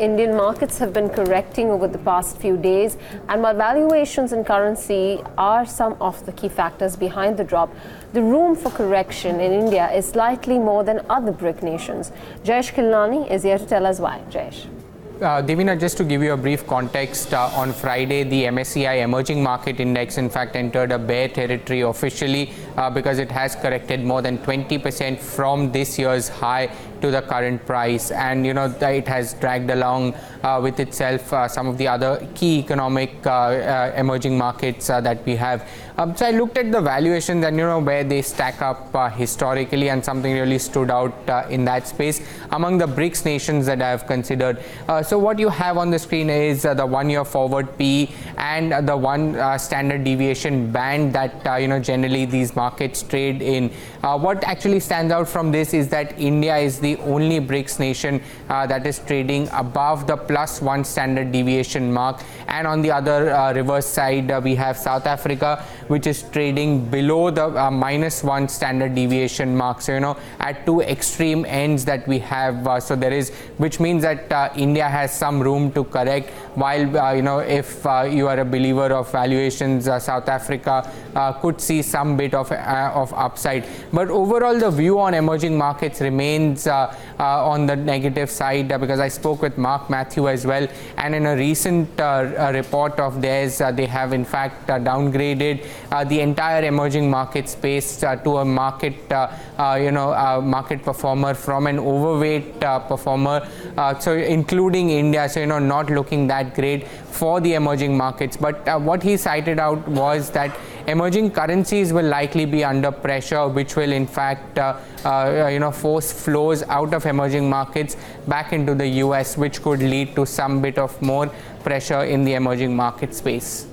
Indian markets have been correcting over the past few days, and while valuations and currency are some of the key factors behind the drop, the room for correction in India is slightly more than other BRIC nations. Jayesh Khilnani is here to tell us why. Jayesh. Devina, just to give you a brief context, on Friday, the MSCI Emerging Market Index, in fact, entered a bear territory officially because it has corrected more than 20% from this year's high to the current price. And, it has dragged along with itself some of the other key economic emerging markets that we have. So I looked at the valuations and, where they stack up historically, and something really stood out in that space among the BRICS nations that I have considered. So what you have on the screen is the 1-year forward PE and the one standard deviation band that generally these markets trade in. What actually stands out from this is that India is the only BRICS nation that is trading above the +1 standard deviation mark, and on the other reverse side we have South Africa, which is trading below the -1 standard deviation mark. So at two extreme ends that we have. So there is, which means that India has some room to correct, while if you are a believer of valuations, South Africa could see some bit of upside. But overall, the view on emerging markets remains on the negative side, because I spoke with Mark Matthew as well, and in a recent report of theirs, they have in fact downgraded the entire emerging market space to a market market performer from an overweight performer, so including India. So not looking that great for the emerging markets. But what he cited out was that emerging currencies will likely be under pressure, which will in fact force flows out of emerging markets back into the US, which could lead to some bit of more pressure in the emerging market space.